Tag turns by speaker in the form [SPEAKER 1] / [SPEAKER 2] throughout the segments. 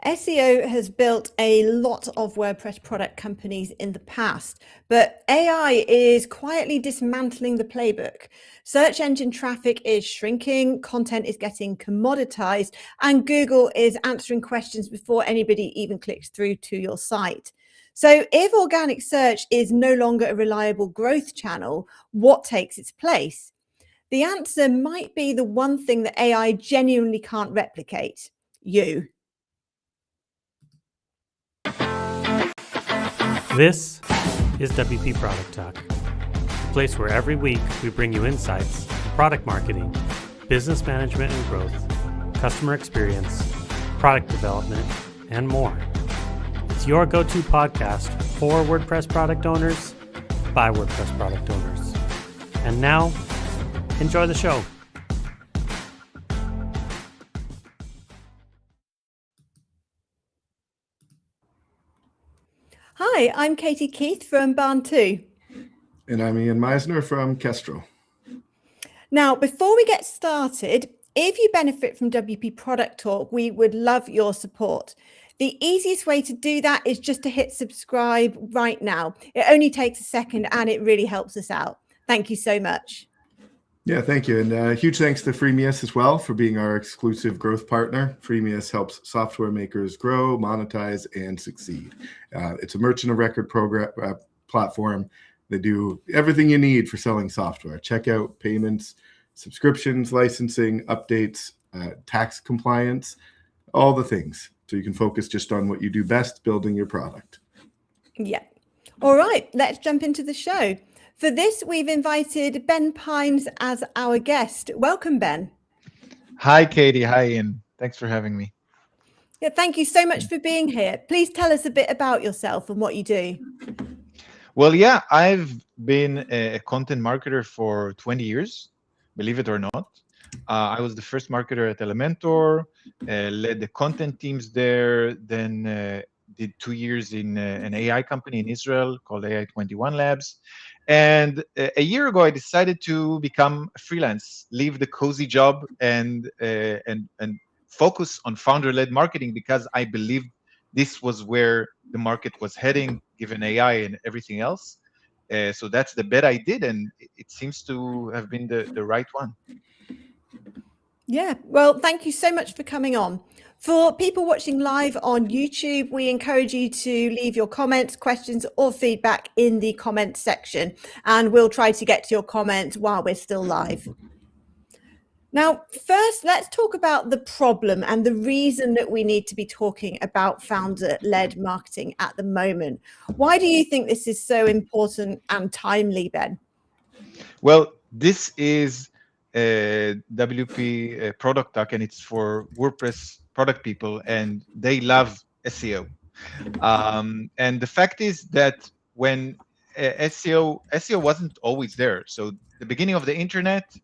[SPEAKER 1] SEO has built a lot of WordPress product companies in the past, but AI is quietly dismantling the playbook. Search engine traffic is shrinking, content is getting commoditized, and Google is answering questions before anybody even clicks through to your site. So if organic search is no longer a reliable growth channel, what takes its place? The answer might be the one thing that AI genuinely can't replicate: you.
[SPEAKER 2] This is WP Product Talk, a place where every week we bring you insights in product marketing, business management and growth, customer experience, product development, and more. It's your go-to podcast for WordPress product owners by WordPress product owners. And now, enjoy the show.
[SPEAKER 1] Hi, I'm Katie Keith from Barn 2.
[SPEAKER 3] And I'm Ian Misner from Kestrel.
[SPEAKER 1] Now, before we get started, if you benefit from WP Product Talk, we would love your support. The easiest way to do that is just to hit subscribe right now. It only takes a second and it really helps us out. Thank you so much.
[SPEAKER 3] Yeah, thank you. And huge thanks to Freemius as well for being our exclusive growth partner. Freemius helps software makers grow, monetize, and succeed. It's a merchant of record program platform. They do everything you need for selling software: checkout, payments, subscriptions, licensing, updates, tax compliance, all the things. So you can focus just on what you do best, building your product.
[SPEAKER 1] Yeah. All right, let's jump into the show. For this, we've invited Ben Pines as our guest. Welcome, Ben.
[SPEAKER 4] Hi, Katie. Hi, Ian. Thanks for having me.
[SPEAKER 1] Yeah, thank you so much for being here. Please tell us a bit about yourself and what you do.
[SPEAKER 4] Well, yeah, I've been a content marketer for 20 years, believe it or not. I was the first marketer at Elementor, led the content teams there, then did 2 years in an AI company in Israel called AI21 Labs. And a year ago, I decided to become a freelance, leave the cozy job and focus on founder-led marketing, because I believed this was where the market was heading, given AI and everything else. So that's the bet I did, and it seems to have been the right one.
[SPEAKER 1] Yeah, well, thank you so much for coming on. For people watching live on YouTube, we encourage you to leave your comments, questions, or feedback in the comments section, and we'll try to get to your comments while we're still live. Now, first, let's talk about the problem and the reason that we need to be talking about founder-led marketing at the moment. Why do you think this is so important and timely, Ben?
[SPEAKER 4] Well, this is WP Product Talk, and it's for WordPress product people, and they love SEO. And the fact is that when SEO wasn't always there. So the beginning of the internet,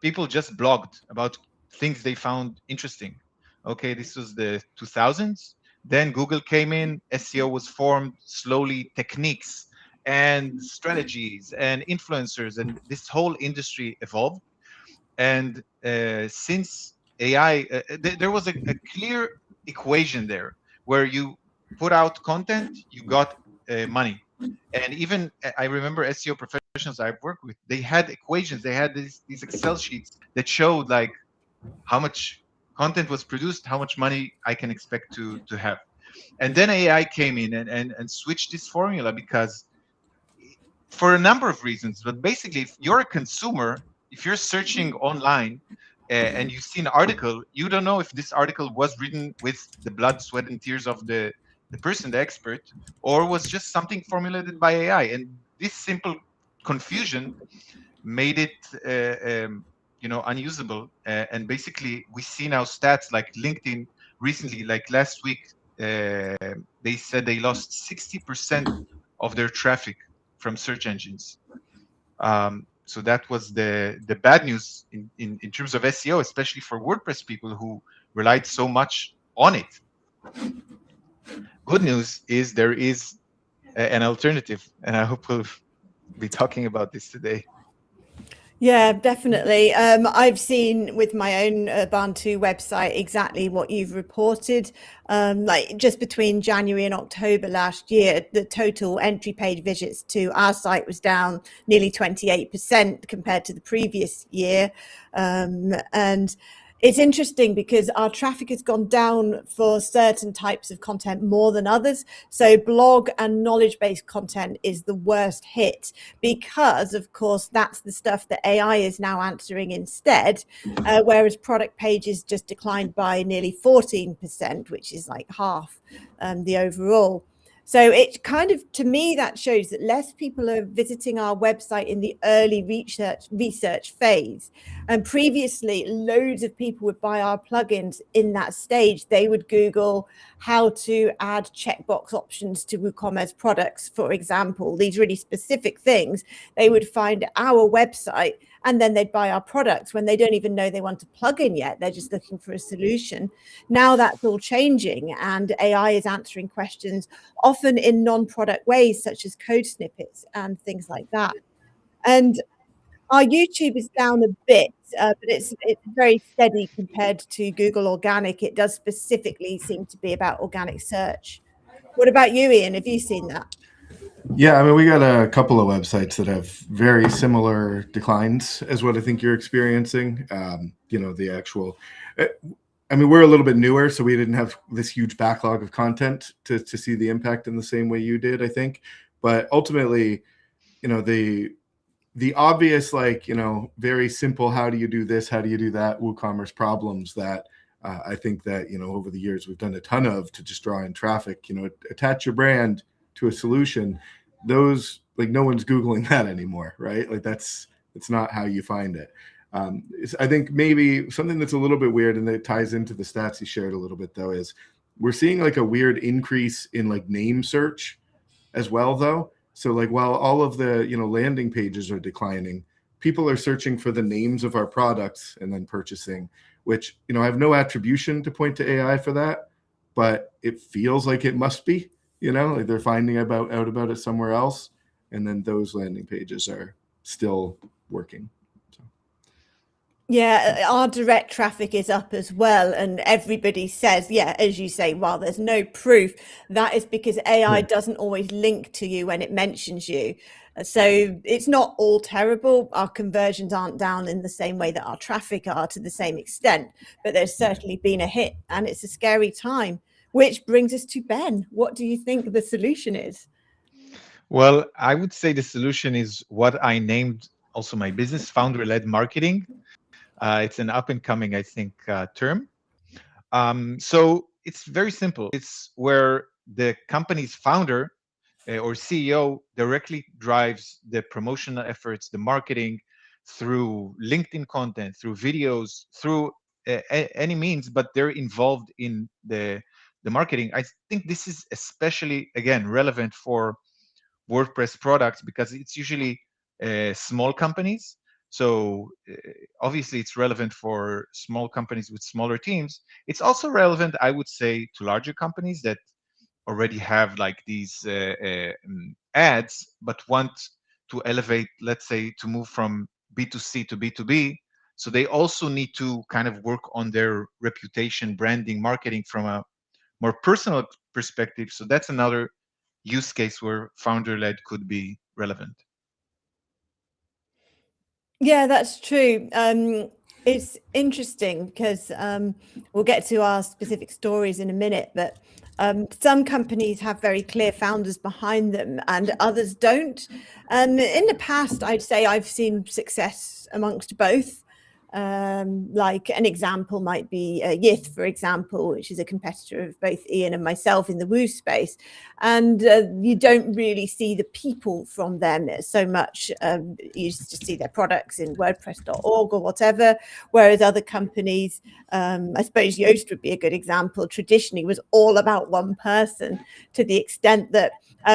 [SPEAKER 4] people just blogged about things they found interesting. Okay, this was the 2000s. Then Google came in, SEO was formed, slowly techniques and strategies and influencers, and this whole industry evolved. And since AI, there was a clear equation there where you put out content, you got money. And even I remember SEO professionals I've worked with, they had equations, they had these Excel sheets that showed like how much content was produced, how much money I can expect to have. And then AI came in and switched this formula, because for a number of reasons, but basically, if you're a consumer, if you're searching online and you see an article, you don't know if this article was written with the blood, sweat, and tears of the person, the expert, or was just something formulated by AI. And this simple confusion made it unusable. And basically, we see now stats like LinkedIn recently, like last week, they said they lost 60% of their traffic from search engines. So that was the bad news in terms of SEO, especially for WordPress people who relied so much on it. Good news is there is an alternative, and I hope we'll be talking about this today.
[SPEAKER 1] Yeah, definitely. I've seen with my own Ubuntu website exactly what you've reported. Like just between January and October last year, the total entry page visits to our site was down nearly 28% compared to the previous year. And it's interesting because our traffic has gone down for certain types of content more than others. So blog and knowledge-based content is the worst hit because, of course, that's the stuff that AI is now answering instead, whereas product pages just declined by nearly 14%, which is like half the overall. So it kind of, to me, that shows that less people are visiting our website in the early research phase. And previously, loads of people would buy our plugins in that stage. They would Google how to add checkbox options to WooCommerce products, for example, these really specific things. They would find our website and then they'd buy our products when they don't even know they want a plugin yet. They're just looking for a solution. Now that's all changing, and AI is answering questions often in non-product ways, such as code snippets and things like that. And our YouTube is down a bit, but it's very steady compared to Google Organic. It does specifically seem to be about organic search. What about you, Ian? Have you seen that?
[SPEAKER 3] Yeah, I mean, we got a couple of websites that have very similar declines as what I think you're experiencing. The actual, I mean, we're a little bit newer, so we didn't have this huge backlog of content to see the impact in the same way you did, I think. But ultimately, the obvious, very simple, how do you do this, how do you do that, WooCommerce problems that I think that, over the years we've done a ton of to just draw in traffic, attach your brand to a solution. Those, no one's Googling that anymore, right? It's not how you find it. I think maybe something that's a little bit weird, and that ties into the stats you shared a little bit, though, is we're seeing a weird increase in name search as well, though. So while all of the landing pages are declining, people are searching for the names of our products and then purchasing, which I have no attribution to point to AI for that, but it feels like it must be. They're finding out about it somewhere else, and then those landing pages are still working. So.
[SPEAKER 1] Yeah, our direct traffic is up as well, and everybody says, yeah, as you say, while there's no proof, that is because AI doesn't always link to you when it mentions you. So it's not all terrible. Our conversions aren't down in the same way that our traffic are to the same extent, but there's certainly been a hit, and it's a scary time. Which brings us to Ben. What do you think the solution is?
[SPEAKER 4] Well, I would say the solution is what I named also my business, founder-led marketing. It's an up-and-coming, I think, term. So it's very simple. It's where the company's founder or CEO directly drives the promotional efforts, the marketing, through LinkedIn content, through videos, through any means, but they're involved in the marketing. I think this is especially, again, relevant for WordPress products because it's usually small companies. So obviously it's relevant for small companies with smaller teams. It's also relevant, I would say, to larger companies that already have these ads, but want to elevate, let's say, to move from B2C to B2B. So they also need to kind of work on their reputation, branding, marketing from a more personal perspective. So that's another use case where founder-led could be relevant.
[SPEAKER 1] Yeah, that's true. It's interesting because we'll get to our specific stories in a minute, but some companies have very clear founders behind them and others don't. In the past, I'd say I've seen success amongst both. Like an example might be Yith, for example, which is a competitor of both Ian and myself in the Woo space. And you don't really see the people from them so much. You just see their products in WordPress.org or whatever. Whereas other companies, I suppose Yoast would be a good example, traditionally was all about one person, to the extent that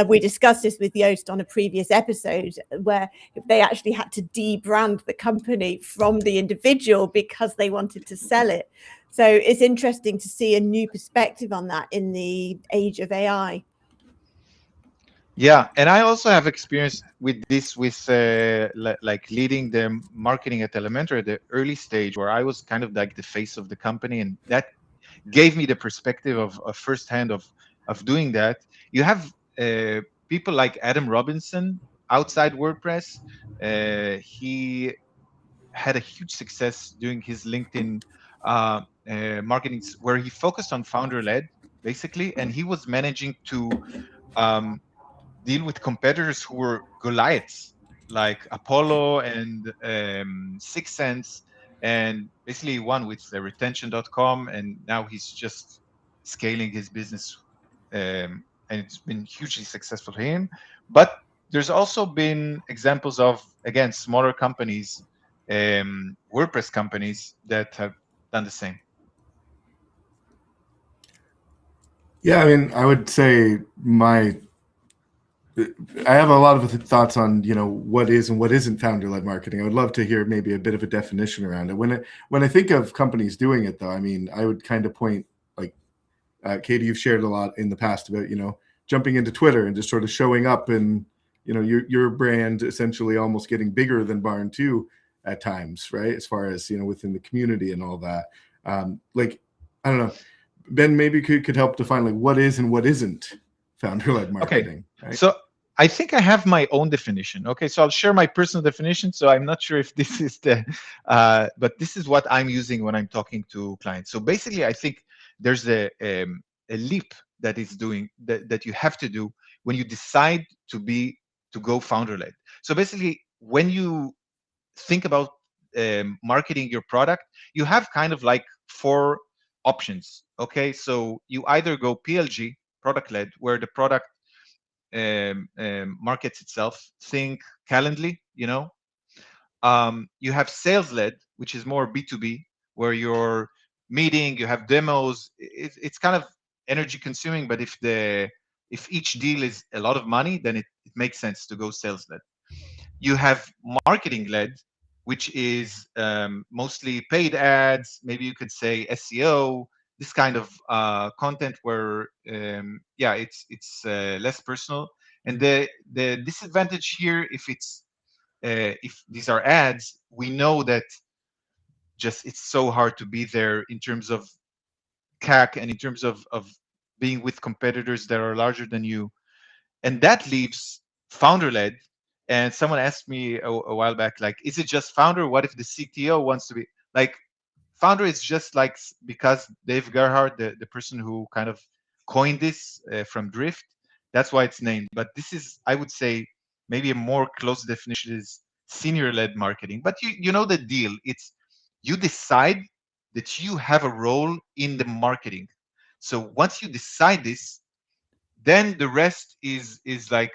[SPEAKER 1] we discussed this with Yoast on a previous episode, where they actually had to debrand the company from the individual because they wanted to sell it. So it's interesting to see a new perspective on that in the age of AI.
[SPEAKER 4] Yeah, and I also have experience with this, with like leading the marketing at Elementor at the early stage, where I was kind of like the face of the company, and that gave me the perspective of firsthand of doing that. You have people like Adam Robinson outside WordPress. He had a huge success doing his LinkedIn marketing, where he focused on founder led basically, and he was managing to um, deal with competitors who were Goliaths, like Apollo and Six Sense, and basically won with the retention.com, and now he's just scaling his business, and it's been hugely successful for him. But there's also been examples of, again, smaller companies, WordPress companies that have done the same.
[SPEAKER 3] Yeah, I mean, I would say I have a lot of thoughts on, what is and what isn't founder-led marketing. I would love to hear maybe a bit of a definition around it. When I think of companies doing it, though, I mean, I would kind of point, like, Katie, you've shared a lot in the past about, jumping into Twitter and just sort of showing up, and, your brand essentially almost getting bigger than Barn 2 at times, right? As far as, within the community and all that. Like, I don't know, Ben maybe could help define, like, what is and what isn't founder-led
[SPEAKER 4] Okay,
[SPEAKER 3] marketing, right?
[SPEAKER 4] so I think I have my own definition. Okay, so I'll share my personal definition. So I'm not sure if this is but this is what I'm using when I'm talking to clients. So basically, I think there's a leap that is doing that you have to do when you decide to go founder led. So basically, when you think about marketing your product, you have kind of like four options. Okay, so you either go PLG, product led, where the product markets itself. Think Calendly, you have sales led, which is more B2B, where you're meeting, you have demos. It's kind of energy consuming, but if each deal is a lot of money, then it makes sense to go sales led. You have marketing led, which is mostly paid ads. Maybe you could say SEO, this kind of content where it's less personal. And the disadvantage here, if these are ads, we know that just it's so hard to be there in terms of CAC and in terms of being with competitors that are larger than you. And that leaves founder led. And someone asked me a while back, like, is it just founder? What if the CTO wants to be like founder? Is just like, because Dave Gerhardt, the person who kind of coined this from Drift, that's why it's named. But this is, I would say, maybe a more close definition is senior led marketing. But you know the deal. It's you decide that you have a role in the marketing. So once you decide this, then the rest is like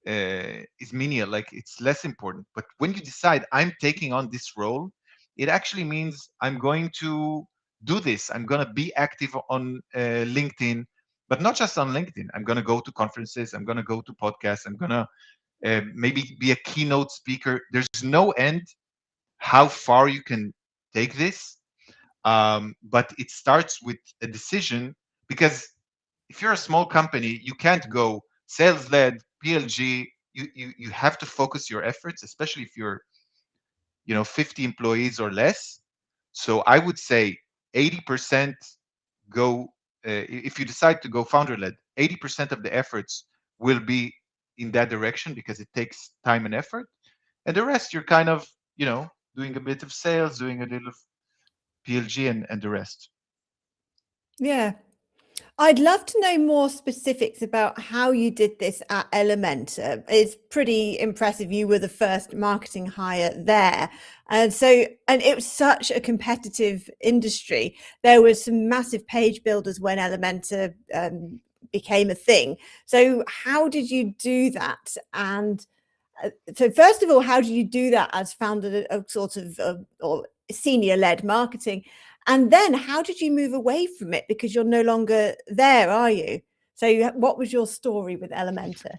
[SPEAKER 4] is menial, like it's less important. But when you decide I'm taking on this role, it actually means I'm going to do this. I'm going to be active on LinkedIn, but not just on LinkedIn. I'm going to go to conferences. I'm going to go to podcasts. I'm going to maybe be a keynote speaker. There's no end how far you can take this, but it starts with a decision, because if you're a small company, you can't go sales led, PLG. You have to focus your efforts, especially if you're 50 employees or less. So I would say 80% go, if you decide to go founder led, 80% of the efforts will be in that direction, because it takes time and effort, and the rest you're kind of doing a bit of sales, doing a little of PLG, and the rest.
[SPEAKER 1] Yeah. I'd love to know more specifics about how you did this at Elementor. It's pretty impressive. You were the first marketing hire there. And it was such a competitive industry. There was some massive page builders when Elementor became a thing. So how did you do that? And so first of all, how did you do that as founder of sort of or senior led marketing? And then how did you move away from it? Because you're no longer there, are you? So what was your story with Elementor?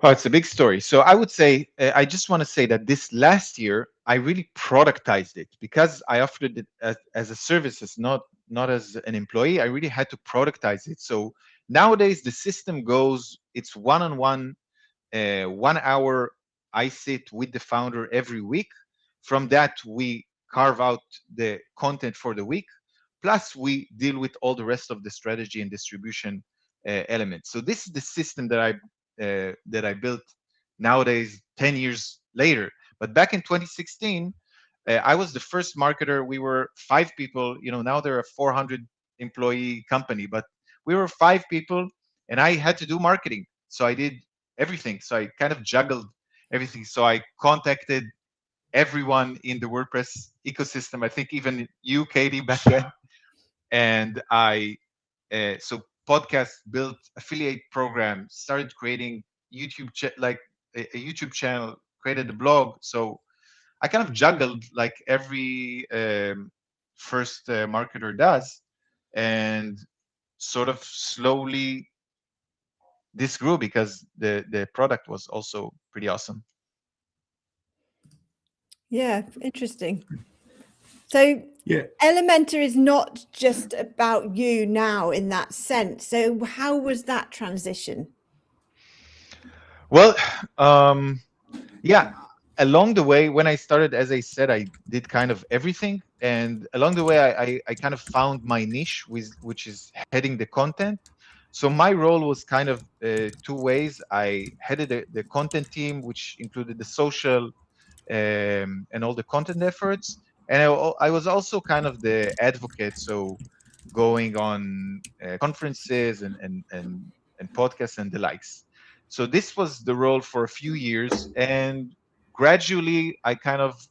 [SPEAKER 4] Oh, it's a big story. So I would say, I just want to say that this last year, I really productized it, because I offered it as a service, not as an employee. I really had to productize it. So Nowadays, the system goes, it's one-on-one, 1 hour I sit with the founder every week. From that, we carve out the content for the week. Plus, we deal with all the rest of the strategy and distribution elements. So this is the system that I built nowadays, 10 years later. But back in 2016, I was the first marketer. We were 5 people. Now they're a 400 employee company, but we were 5 people, and I had to do marketing. So I did everything. So I kind of juggled everything. So I contacted everyone in the WordPress ecosystem. I think even you, Katie, back then. And so podcast, built affiliate program, started creating YouTube, like a YouTube channel, created a blog. So I kind of juggled like every first marketer does, and sort of slowly this grew because the product was also pretty awesome.
[SPEAKER 1] Yeah, interesting. So
[SPEAKER 3] Yeah.
[SPEAKER 1] Elementor is not just about you now in that sense. So how was that transition?
[SPEAKER 4] Well, yeah, along the way, when I started, as I said, I did kind of everything. And along the way, I kind of found my niche, which is heading the content. So my role was kind of 2 ways. I headed the content team, which included the social and all the content efforts. And I was also kind of the advocate, so going on conferences and podcasts and the likes. So this was the role for a few years, and gradually I kind of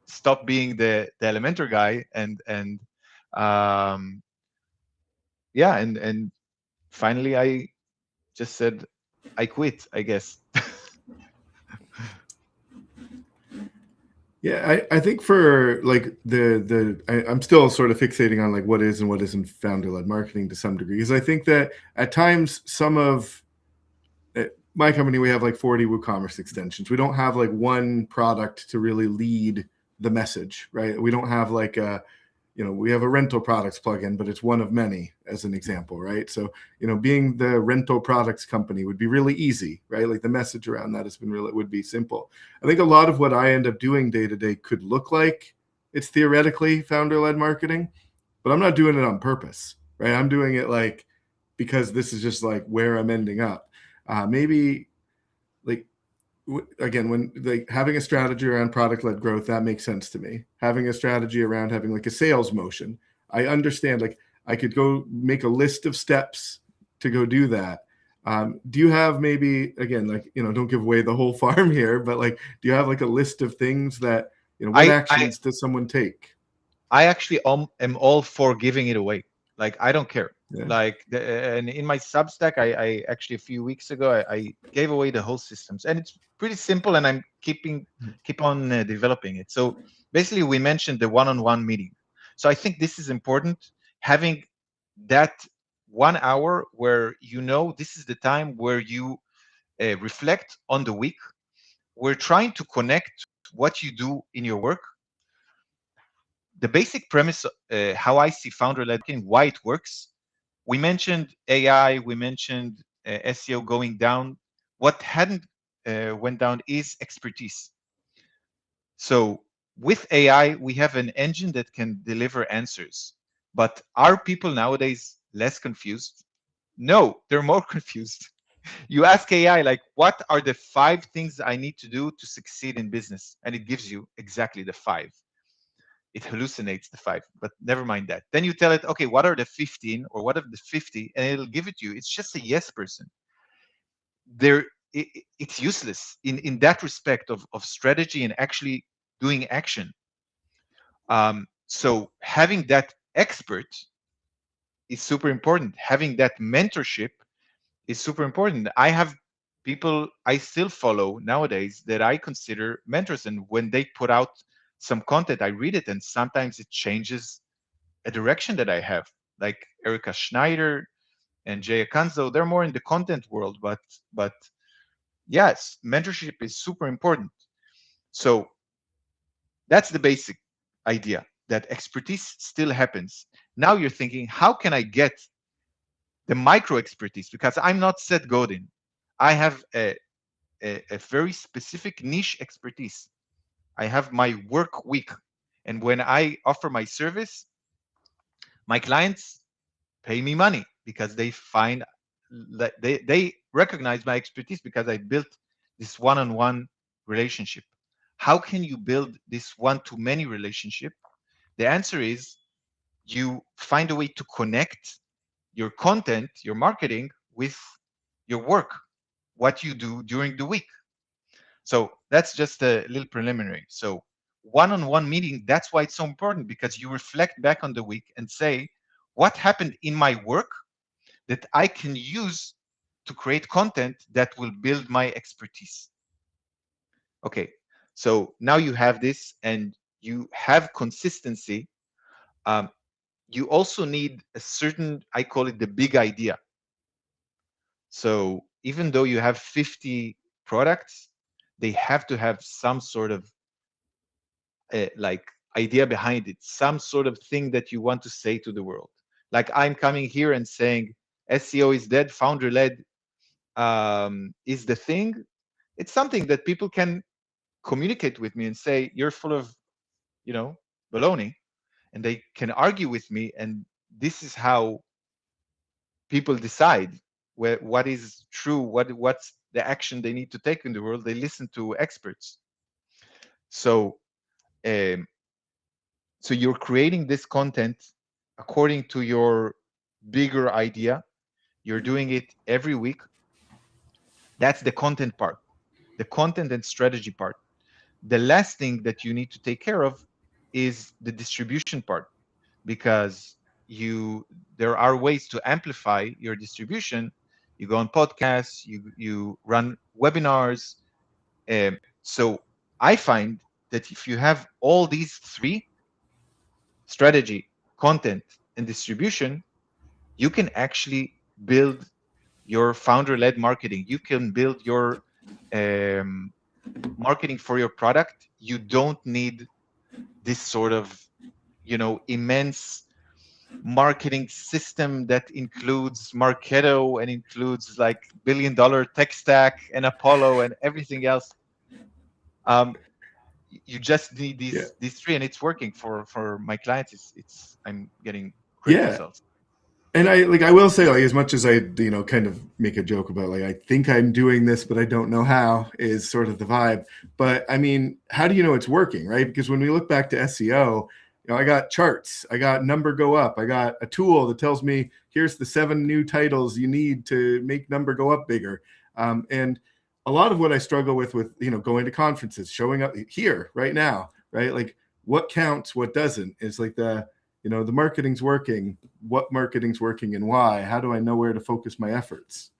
[SPEAKER 4] stopped being the Elementor guy, and yeah, and finally I just said I quit, I guess.
[SPEAKER 3] Yeah, I think for like I'm still sort of fixating on like what is and what isn't founder-led marketing to some degree, because I think that at times some of my company, we have like 40 WooCommerce extensions. We don't have like one product to really lead the message, right? We don't have like we have a rental products plugin, but it's one of many, as an example, right? So, being the rental products company would be really easy, right? Like the message around that would be simple. I think a lot of what I end up doing day to day could look like it's theoretically founder-led marketing, but I'm not doing it on purpose, right? I'm doing it like because this is just like where I'm ending up. Maybe like again, when like having a strategy around product-led growth, that makes sense to me. Having a strategy around having like a sales motion, I understand. Like I could go make a list of steps to go do that. Do you have maybe, again, like, don't give away the whole farm here, but like, do you have like a list of things that, what actions does someone take?
[SPEAKER 4] I actually am all for giving it away. Like, I don't care.
[SPEAKER 3] Yeah.
[SPEAKER 4] Like, and in my Substack, I actually a few weeks ago, I gave away the whole systems, and it's pretty simple, and I'm keep on developing it. So basically, we mentioned the one-on-one meeting. So I think this is important, having that 1 hour where this is the time where you reflect on the week. We're trying to connect what you do in your work. The basic premise, how I see founder-led marketing, why it works. We mentioned AI, we mentioned SEO going down. What hadn't went down is expertise. So with AI, we have an engine that can deliver answers. But are people nowadays less confused? No, they're more confused. You ask AI, like, what are the 5 things I need to do to succeed in business? And it gives you exactly the 5. It hallucinates the 5, but never mind that. Then you tell it, okay, what are the 15 or what are the 50? And it'll give it to you. It's just a yes person. It's useless in that respect of strategy and actually doing action. So having that expert is super important. Having that mentorship is super important. I have people I still follow nowadays that I consider mentors, and when they put out some content, I read it, and sometimes it changes a direction that I have. Like Erica Schneider and Jay Akanzo, they're more in the content world, but yes, mentorship is super important. So that's the basic idea, that expertise still happens. Now you're thinking, how can I get the micro expertise, because I'm not Seth Godin. I have a very specific niche expertise. I have my work week. And when I offer my service, my clients pay me money because they find that they recognize my expertise because I built this one-on-one relationship. How can you build this one-to-many relationship? The answer is you find a way to connect your content, your marketing with your work, what you do during the week. So that's just a little preliminary. So one-on-one meeting, that's why it's so important, because you reflect back on the week and say, what happened in my work that I can use to create content that will build my expertise. Okay, so now you have this and you have consistency. You also need a certain, I call it the big idea. So even though you have 50 products, they have to have some sort of like idea behind it, some sort of thing that you want to say to the world. Like I'm coming here and saying SEO is dead, founder led is the thing. It's something that people can communicate with me and say, you're full of, baloney, and they can argue with me. And this is how people decide what is true, what's the action they need to take in the world. They listen to experts. So, so you're creating this content according to your bigger idea. You're doing it every week. That's the content part, the content and strategy part. The last thing that you need to take care of is the distribution part, because there are ways to amplify your distribution. You go on podcasts, you run webinars. So I find that if you have all these three, strategy, content, and distribution, you can actually build your founder-led marketing. You can build your marketing for your product. You don't need this sort of, immense marketing system that includes Marketo and includes like billion-dollar tech stack and Apollo and everything else. You just need these three, and it's working for my clients. I'm getting great results.
[SPEAKER 3] And I will say, like, as much as I, kind of make a joke about, like, I think I'm doing this, but I don't know how, is sort of the vibe. But I mean, how do you know it's working, right? Because when we look back to SEO, I got charts, I got number go up, I got a tool that tells me here's the 7 new titles you need to make number go up bigger. And a lot of what I struggle with, going to conferences, showing up here right now, right? Like, what counts, what doesn't, is like the marketing's working, what marketing's working and why. How do I know where to focus my efforts?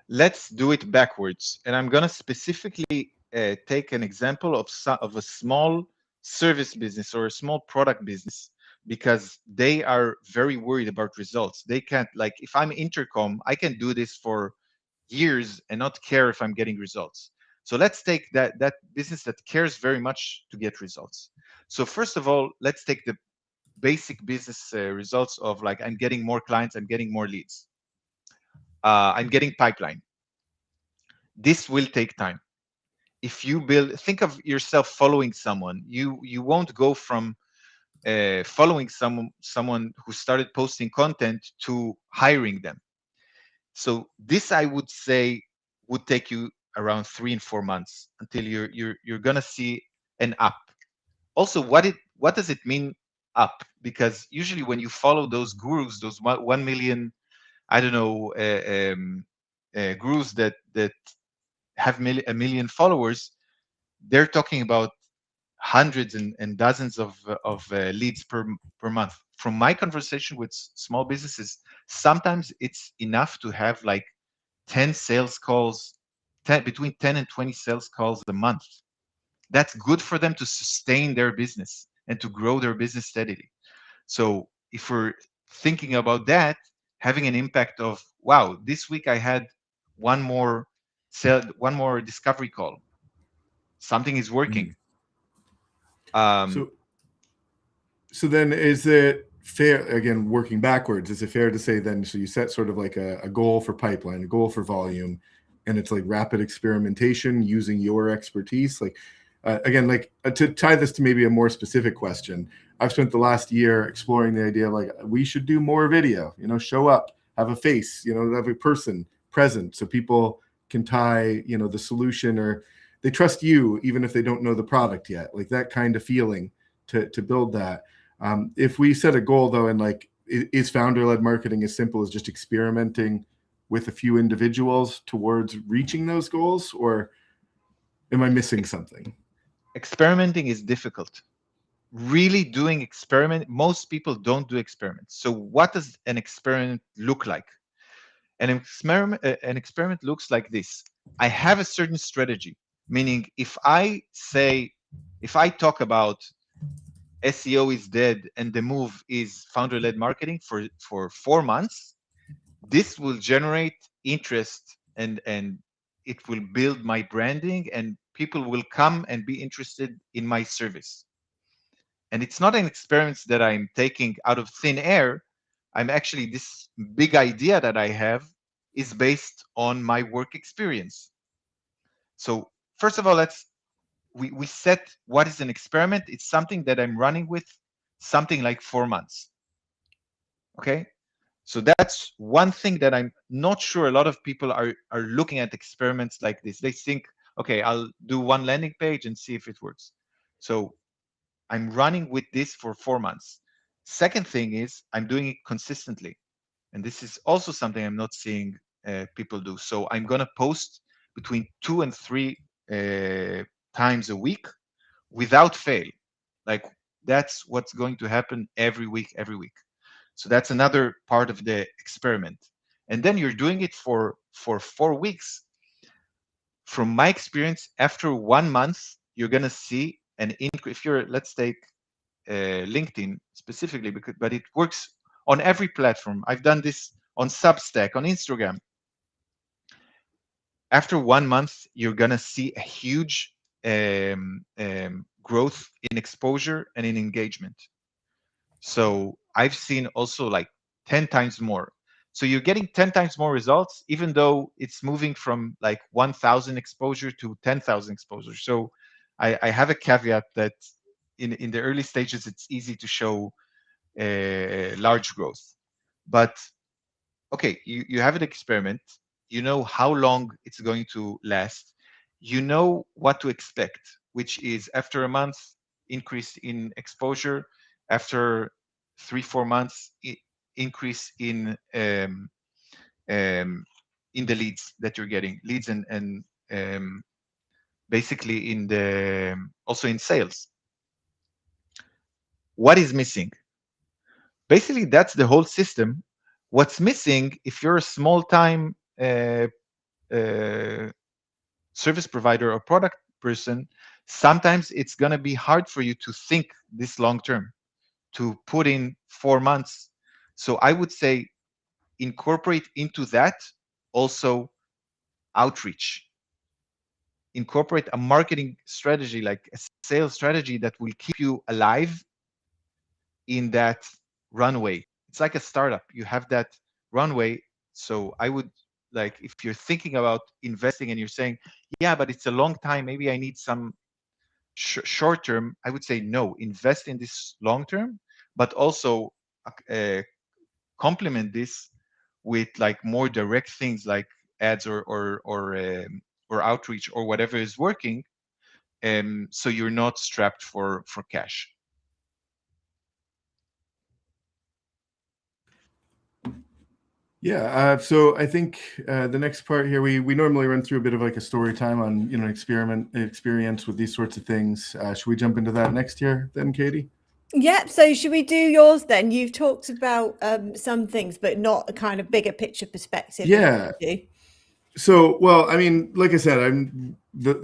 [SPEAKER 4] Let's do it backwards. And I'm going to specifically take an example of a small service business or a small product business, because they are very worried about results. They can't, like, if I'm Intercom, I can do this for years and not care if I'm getting results. So let's take that business that cares very much to get results. So first of all, let's take the basic business results of, like, I'm getting more clients, I'm getting more leads, I'm getting pipeline. This will take time. If you think of yourself following someone, you won't go from following someone who started posting content to hiring them. So this, I would say, would take you around 3 and 4 months until you're gonna see an up. Also, what does it mean up? Because usually when you follow those gurus, those 1 million, I don't know, gurus that have a million followers, they're talking about hundreds and dozens of leads per month. From my conversation with small businesses, sometimes it's enough to have like 10 sales calls, between 10 and 20 sales calls a month. That's good for them to sustain their business and to grow their business steadily. So if we're thinking about that, having an impact of, wow, this week I had one more discovery call, something is working.
[SPEAKER 3] So then is it fair, again, working backwards, is it fair to say then, so you set sort of like a goal for pipeline, a goal for volume, and it's like rapid experimentation using your expertise? Like, again, like to tie this to maybe a more specific question, I've spent the last year exploring the idea of like, we should do more video, show up, have a face, have a person present so people can tie, the solution, or they trust you even if they don't know the product yet, like that kind of feeling to build that. If we set a goal though, and like, is founder-led marketing as simple as just experimenting with a few individuals towards reaching those goals, or am I missing something?
[SPEAKER 4] Experimenting is difficult. Really doing experiment, most people don't do experiments. So what does an experiment look like? An experiment looks like this. I have a certain strategy, meaning if I talk about SEO is dead and the move is founder-led marketing for 4 months, this will generate interest and it will build my branding and people will come and be interested in my service. And it's not an experiment that I'm taking out of thin air. I'm actually, this big idea that I have is based on my work experience. So first of all, we set what is an experiment. It's something that I'm running with something like 4 months. Okay. So that's one thing that I'm not sure a lot of people are looking at experiments like this. They think, okay, I'll do one landing page and see if it works. So I'm running with this for 4 months. Second thing is I'm doing it consistently. And this is also something I'm not seeing people do. So I'm going to post between 2 and 3 times a week without fail. Like that's what's going to happen every week. So that's another part of the experiment. And then you're doing it for 4 weeks. From my experience, after 1 month, you're going to see an increase. If you're, let's take LinkedIn specifically, but it works on every platform. I've done this on Substack, on Instagram. After 1 month, you're going to see a huge growth in exposure and in engagement. So I've seen also like 10 times more. So you're getting 10 times more results, even though it's moving from like 1,000 exposure to 10,000 exposure. So I have a caveat that in the early stages, it's easy to show large growth. But okay, you have an experiment. You know how long it's going to last. You know what to expect, which is after a month, increase in exposure. After 3-4 months, increase in the leads that you're getting, leads and basically in the also in sales. What is missing? Basically, that's the whole system. What's missing, if you're a small-time service provider or product person, sometimes it's going to be hard for you to think this long-term, to put in 4 months. So I would say incorporate into that also outreach. Incorporate a marketing strategy, like a sales strategy that will keep you alive in that runway. It's like a startup. You have that runway. So I would, like, if you're thinking about investing and you're saying, yeah, but it's a long time, maybe I need some short term, I would say no, invest in this long term, but also complement this with like more direct things like ads or outreach or whatever is working, so you're not strapped for cash.
[SPEAKER 3] Yeah, so I think the next part here, we normally run through a bit of like a story time on experience with these sorts of things. Should we jump into that next year then, Katie?
[SPEAKER 1] Yeah, so should we do yours then? You've talked about some things, but not a kind of bigger picture perspective.
[SPEAKER 3] Yeah. So, well, I mean, like I said,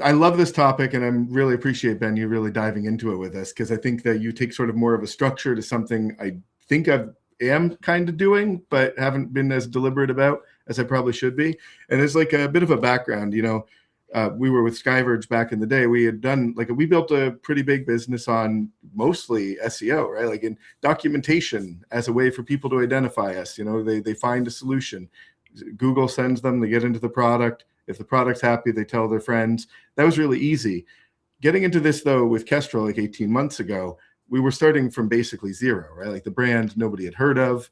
[SPEAKER 3] I love this topic, and I really appreciate, Ben, you really diving into it with us, because I think that you take sort of more of a structure to something I think I am kind of doing, but haven't been as deliberate about as I probably should be. And it's like a bit of a background, we were with Skyverge back in the day. We had done we built a pretty big business on mostly SEO, right? Like in documentation as a way for people to identify us. They find a solution. Google sends them, they get into the product. If the product's happy, they tell their friends. That was really easy. Getting into this though with Kestrel 18 months ago, we were starting from basically zero, right? Like the brand nobody had heard of.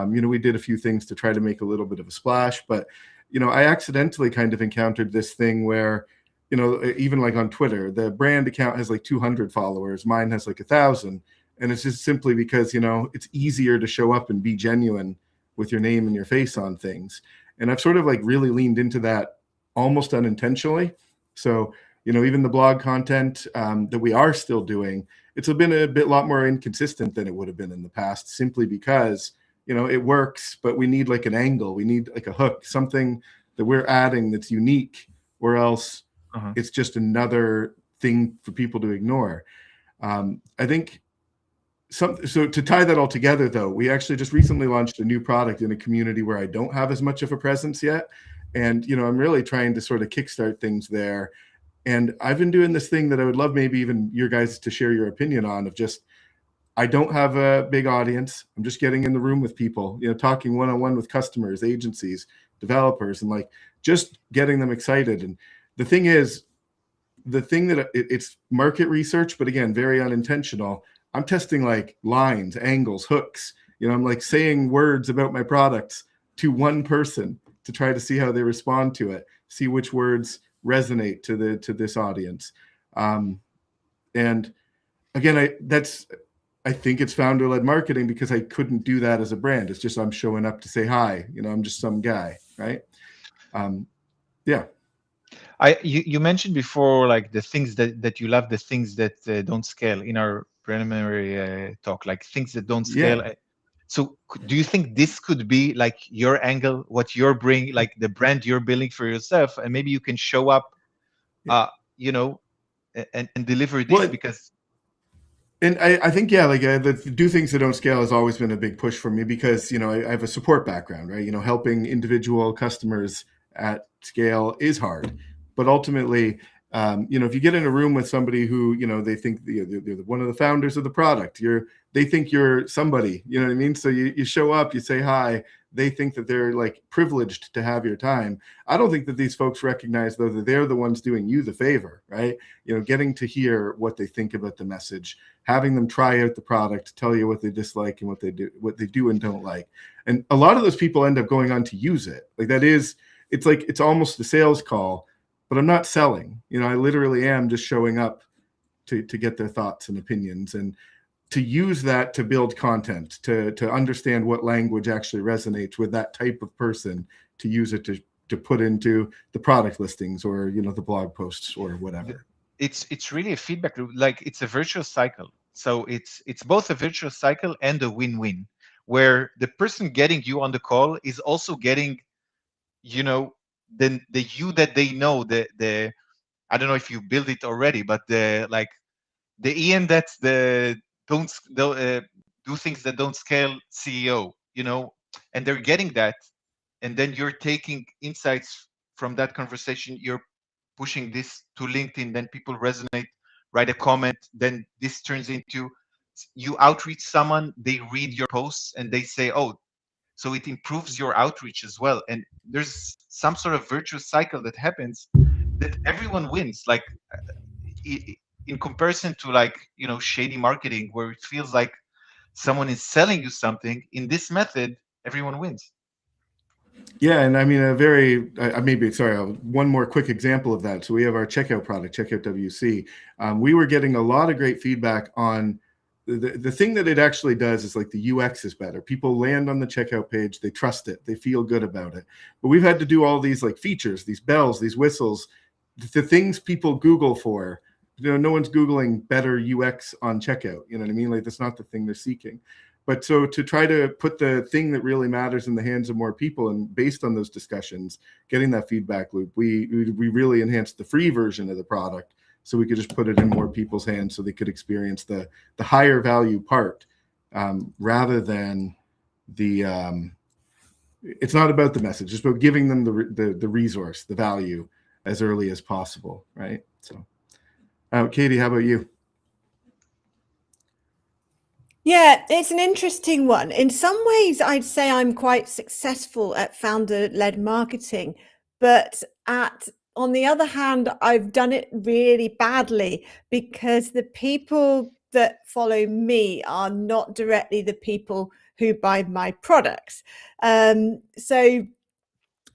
[SPEAKER 3] We did a few things to try to make a little bit of a splash, but I accidentally kind of encountered this thing where, even like on Twitter, the brand account has 200 followers. Mine has 1,000. And it's just simply because, it's easier to show up and be genuine with your name and your face on things. And I've sort of really leaned into that almost unintentionally. So, even the blog content that we are still doing, it's been a lot more inconsistent than it would have been in the past, simply because it works, but we need an angle. We need a hook, something that we're adding that's unique, or else it's just another thing for people to ignore. I think so to tie that all together though, we actually just recently launched a new product in a community where I don't have as much of a presence yet. And, I'm really trying to sort of kickstart things there. And I've been doing this thing that I would love maybe even your guys to share your opinion on, of just, I don't have a big audience. I'm just getting in the room with people, talking one-on-one with customers, agencies, developers, and just getting them excited. And the thing is, it's market research, but again, very unintentional. I'm testing lines, angles, hooks. I'm saying words about my products to one person to try to see how they respond to it, see which words resonate to this audience. And again, I think it's founder-led marketing, because I couldn't do that as a brand. It's just I'm showing up to say hi. I'm just some guy, right? Yeah.
[SPEAKER 4] You mentioned before the things that you love, the things that don't scale in our preliminary talk, things that don't scale.
[SPEAKER 3] Yeah.
[SPEAKER 4] So do you think this could be your angle, what you're bringing, the brand you're building for yourself, and maybe you can show up, and deliver this? Because
[SPEAKER 3] and I think, the do things that don't scale has always been a big push for me, because, I have a support background, right? Helping individual customers at scale is hard. But ultimately, if you get in a room with somebody who, they think they're one of the founders of the product, they think you're somebody, you know what I mean? So you show up, you say hi, they think that they're privileged to have your time. I don't think that these folks recognize though that they're the ones doing you the favor, right? Getting to hear what they think about the message, having them try out the product, tell you what they dislike and what they do and don't like. And a lot of those people end up going on to use it. It's almost a sales call, but I'm not selling. I literally am just showing up to get their thoughts and opinions, and to use that to build content, to understand what language actually resonates with that type of person, to use it to put into the product listings or, the blog posts or whatever.
[SPEAKER 4] It's really a feedback loop. It's a virtuous cycle. So it's both a virtuous cycle and a win-win, where the person getting you on the call is also getting, the you that they know, the I don't know if you build it already, but the Ian that's the do things that don't scale CEO, and they're getting that, and then you're taking insights from that conversation, you're pushing this to LinkedIn, then people resonate, write a comment, then this turns into, you outreach someone, they read your posts and they say, oh, so it improves your outreach as well. And there's some sort of virtuous cycle that happens that everyone wins. In comparison to shady marketing, where it feels like someone is selling you something, in this method, everyone wins.
[SPEAKER 3] Yeah, and I mean, one more quick example of that. So we have our checkout product, Checkout WC. We were getting a lot of great feedback on the thing that it actually does is the UX is better. People land on the checkout page, they trust it, they feel good about it. But we've had to do all these features, these bells, these whistles, the things people Google for. No one's Googling better UX on checkout. You know what I mean? That's not the thing they're seeking. But so to try to put the thing that really matters in the hands of more people, and based on those discussions, getting that feedback loop, we really enhanced the free version of the product, so we could just put it in more people's hands so they could experience the higher value part, rather than it's not about the message, it's about giving them the resource, the value, as early as possible, right? So, Katie, how about you?
[SPEAKER 1] Yeah, it's an interesting one. In some ways, I'd say I'm quite successful at founder-led marketing, but on the other hand, I've done it really badly because the people that follow me are not directly the people who buy my products. So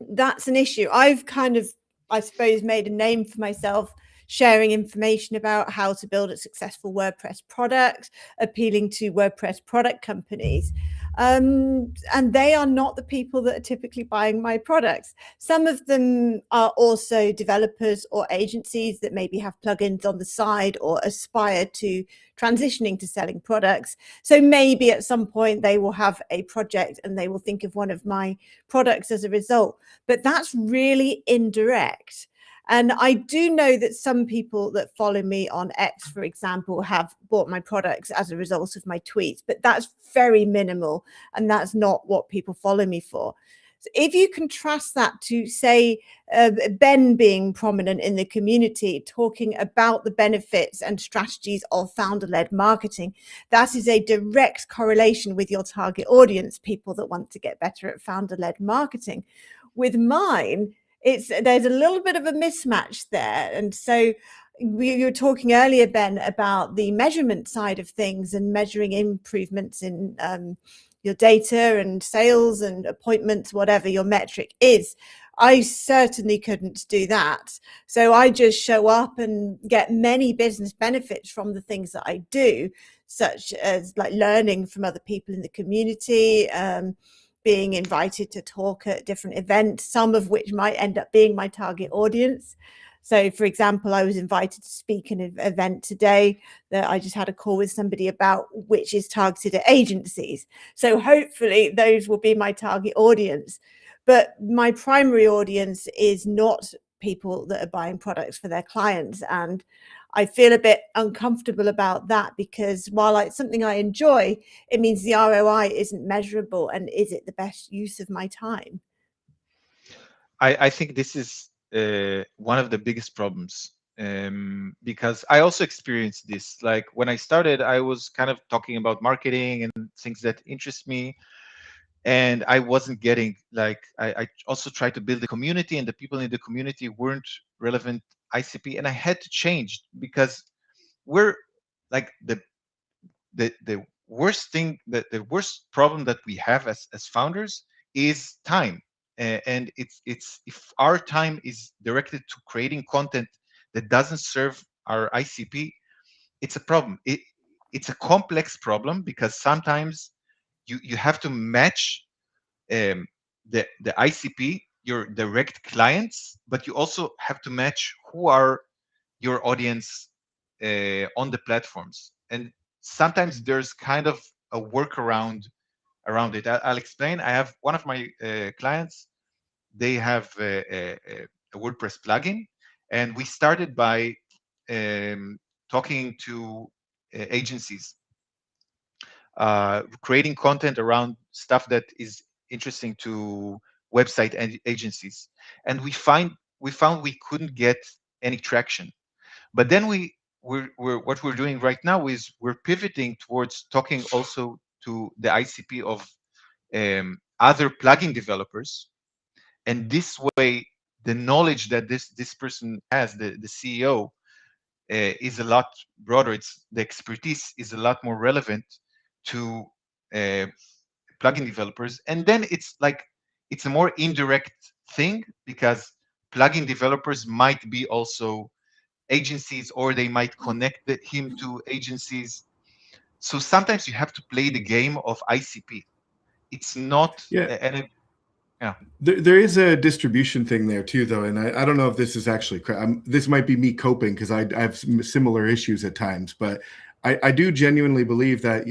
[SPEAKER 1] that's an issue. I've kind of, I suppose, made a name for myself sharing information about how to build a successful WordPress product, appealing to WordPress product companies. And they are not the people that are typically buying my products. Some of them are also developers or agencies that maybe have plugins on the side or aspire to transitioning to selling products. So maybe at some point they will have a project and they will think of one of my products as a result. But that's really indirect. And I do know that some people that follow me on X, for example, have bought my products as a result of my tweets, but that's very minimal. And that's not what people follow me for. So if you contrast that to, say, Ben being prominent in the community, talking about the benefits and strategies of founder-led marketing, that is a direct correlation with your target audience, people that want to get better at founder-led marketing. With mine, there's a little bit of a mismatch there. And so you were talking earlier, Ben, about the measurement side of things and measuring improvements in your data and sales and appointments, whatever your metric is. I certainly couldn't do that. So I just show up and get many business benefits from the things that I do, such as like learning from other people in the community, being invited to talk at different events, some of which might end up being my target audience. So, for example, I was invited to speak at an event today that I just had a call with somebody about, which is targeted at agencies. So hopefully those will be my target audience. But my primary audience is not people that are buying products for their clients. And I feel a bit uncomfortable about that because while it's something I enjoy, it means the ROI isn't measurable. And is it the best use of my time?
[SPEAKER 4] I think this is one of the biggest problems, because I also experienced this. Like when I started, I was kind of talking about marketing and things that interest me, and I wasn't getting, like, I also tried to build a community, and the people in the community weren't relevant ICP, and I had to change because we're like the worst thing, the worst problem that we have as founders is time. And it's if our time is directed to creating content that doesn't serve our ICP, it's a problem. It's a complex problem because sometimes you have to match the ICP, your direct clients, but you also have to match who are your audience on the platforms. And sometimes there's kind of a workaround around it. I'll explain. I have one of my clients. They have a WordPress plugin, and we started by talking to agencies, creating content around stuff that is interesting to website and agencies. And we found we couldn't get any traction. But then what we're doing right now is we're pivoting towards talking also to the ICP of other plugin developers, and this way the knowledge that this person has, the CEO, is a lot broader. It's the expertise is a lot more relevant to plugin developers, and then it's a more indirect thing because plugin developers might be also agencies, or they might connect him to agencies. So sometimes you have to play the game of ICP. It's not,
[SPEAKER 3] Yeah.
[SPEAKER 4] Yeah.
[SPEAKER 3] There is a distribution thing there too, though, and I don't know if this is actually this might be me coping because I have similar issues at times, but I do genuinely believe that,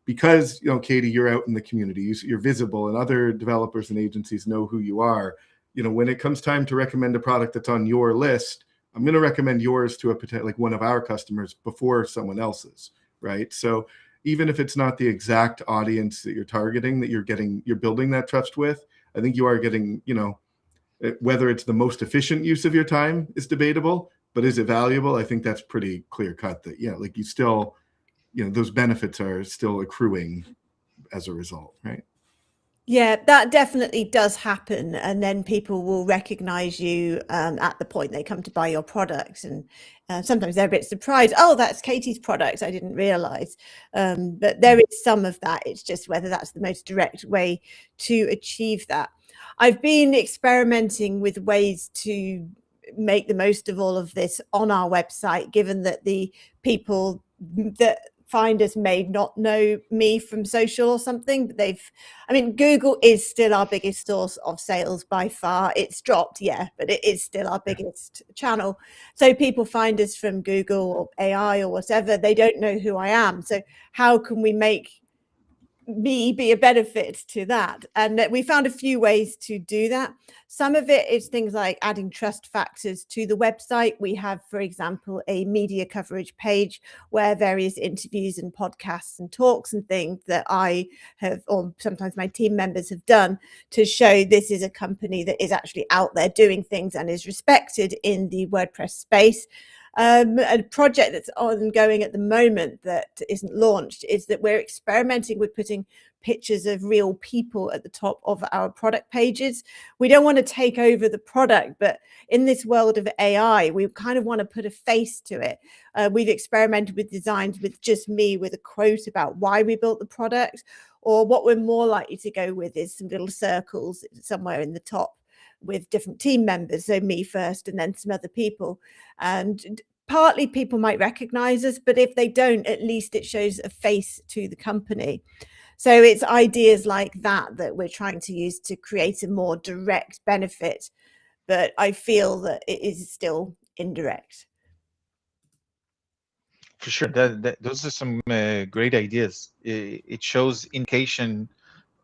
[SPEAKER 3] because, Katie, you're out in the community, you're visible, and other developers and agencies know who you are. When it comes time to recommend a product that's on your list, I'm going to recommend yours to like one of our customers before someone else's, right? So even if it's not the exact audience that you're targeting, that you're building that trust with, I think you are getting, Whether it's the most efficient use of your time is debatable, but is it valuable? I think that's pretty clear cut that, yeah, like you still, those benefits are still accruing as a result, right?
[SPEAKER 1] Yeah, that definitely does happen. And then people will recognize you at the point they come to buy your products. And sometimes they're a bit surprised. Oh, that's Katie's product. I didn't realize. But there is some of that. It's just whether that's the most direct way to achieve that. I've been experimenting with ways to make the most of all of this on our website, given that the people that find us may not know me from social or something, but Google is still our biggest source of sales by far. It's dropped, yeah, but it is still our biggest channel. So people find us from Google or AI or whatever. They don't know who I am. So how can we make me be a benefit to that? And we found a few ways to do that. Some of it is things like adding trust factors to the website. We have, for example, a media coverage page where various interviews and podcasts and talks and things that I have, or sometimes my team members have done, to show this is a company that is actually out there doing things and is respected in the WordPress space. A project that's ongoing at the moment that isn't launched is that we're experimenting with putting pictures of real people at the top of our product pages. We don't want to take over the product, but in this world of AI, we kind of want to put a face to it. We've experimented with designs with just me with a quote about why we built the product, or what we're more likely to go with is some little circles somewhere in the top with different team members, so me first and then some other people. And partly people might recognize us, but if they don't, at least it shows a face to the company. So it's ideas like that that we're trying to use to create a more direct benefit, but I feel that it is still indirect.
[SPEAKER 4] For sure, those are some great ideas. It shows indication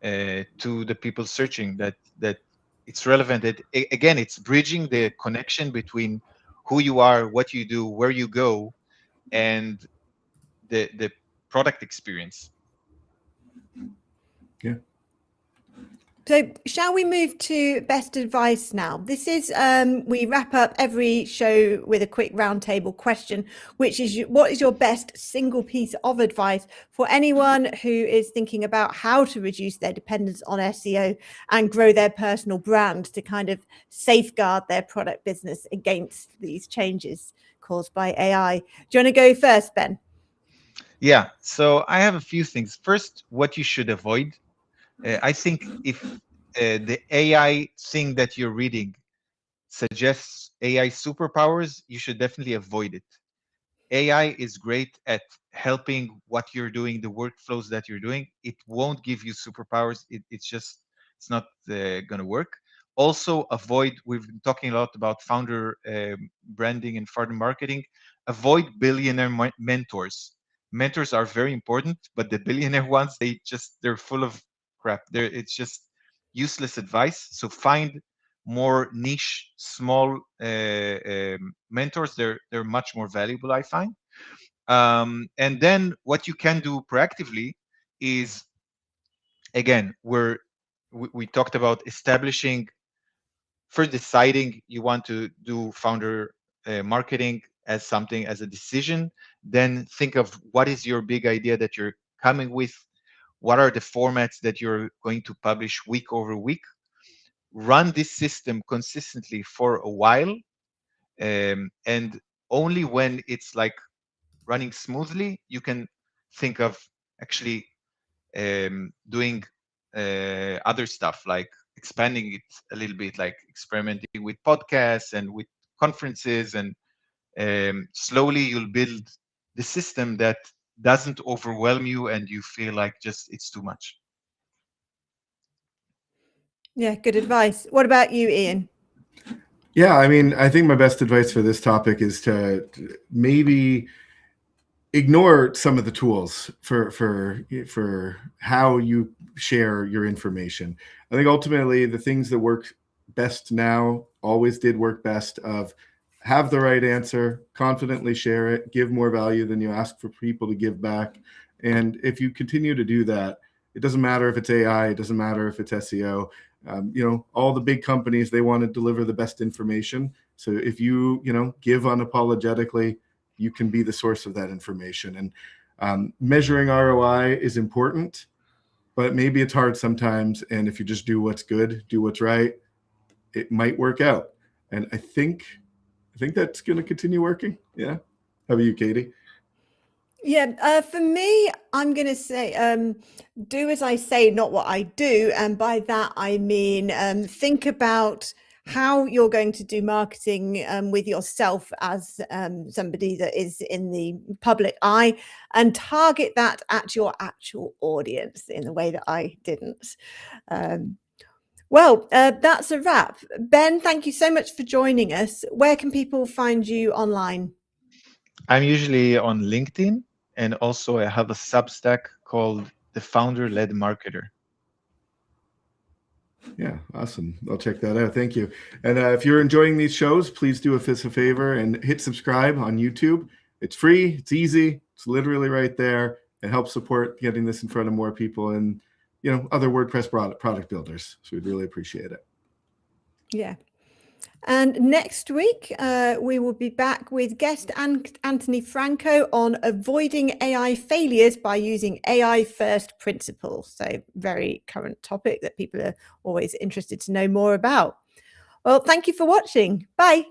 [SPEAKER 4] to the people searching that it's relevant. Again, it's bridging the connection between who you are, what you do, where you go, and the product experience.
[SPEAKER 3] Yeah.
[SPEAKER 1] So shall we move to best advice now? This is, we wrap up every show with a quick roundtable question, which is what is your best single piece of advice for anyone who is thinking about how to reduce their dependence on SEO and grow their personal brand to kind of safeguard their product business against these changes caused by AI? Do you want to go first, Ben?
[SPEAKER 4] Yeah, so I have a few things. First, what you should avoid. I think if the AI thing that you're reading suggests AI superpowers, you should definitely avoid it. AI is great at helping what you're doing, the workflows that you're doing. It won't give you superpowers. It's not going to work. Also, avoid, we've been talking a lot about founder branding and founder marketing. Avoid billionaire mentors. Mentors are very important, but the billionaire ones, they're full of crap. It's just useless advice. So find more niche, small mentors. They're much more valuable, I find. And then what you can do proactively is, again, we talked about establishing, first deciding you want to do founder marketing as something, as a decision. Then think of what is your big idea that you're coming with. What are the formats that you're going to publish week over week? Run this system consistently for a while, and only when it's like running smoothly, you can think of actually doing other stuff, like expanding it a little bit, like experimenting with podcasts and with conferences, and slowly you'll build the system that doesn't overwhelm you and you feel like just it's too much.
[SPEAKER 1] Yeah, good advice. What about you, Ian?
[SPEAKER 3] Yeah, I mean, I think my best advice for this topic is to maybe ignore some of the tools for how you share your information. I think ultimately the things that work best now always did work best. Of have the right answer, confidently share it, give more value than you ask for people to give back. And if you continue to do that, it doesn't matter if it's AI, it doesn't matter if it's SEO. All the big companies, they want to deliver the best information. So if you give unapologetically, you can be the source of that information. And measuring ROI is important, but maybe it's hard sometimes. And if you just do what's good, do what's right, it might work out. And I think that's going to continue working. Yeah. How about you, Katie?
[SPEAKER 1] Yeah, for me, I'm going to say, do as I say, not what I do. And by that, I mean, think about how you're going to do marketing with yourself as somebody that is in the public eye, and target that at your actual audience in the way that I didn't. Well, that's a wrap. Ben, thank you so much for joining us. Where can people find you online?
[SPEAKER 4] I'm usually on LinkedIn, and also I have a Substack called The Founder-Led Marketer.
[SPEAKER 3] Yeah, awesome. I'll check that out. Thank you. And if you're enjoying these shows, please do us a favor and hit subscribe on YouTube. It's free. It's easy. It's literally right there. It helps support getting this in front of more people and other WordPress product builders. So we'd really appreciate it.
[SPEAKER 1] Yeah. And next week, we will be back with guest Anthony Franco on avoiding AI failures by using AI first principles. So very current topic that people are always interested to know more about. Well, thank you for watching. Bye.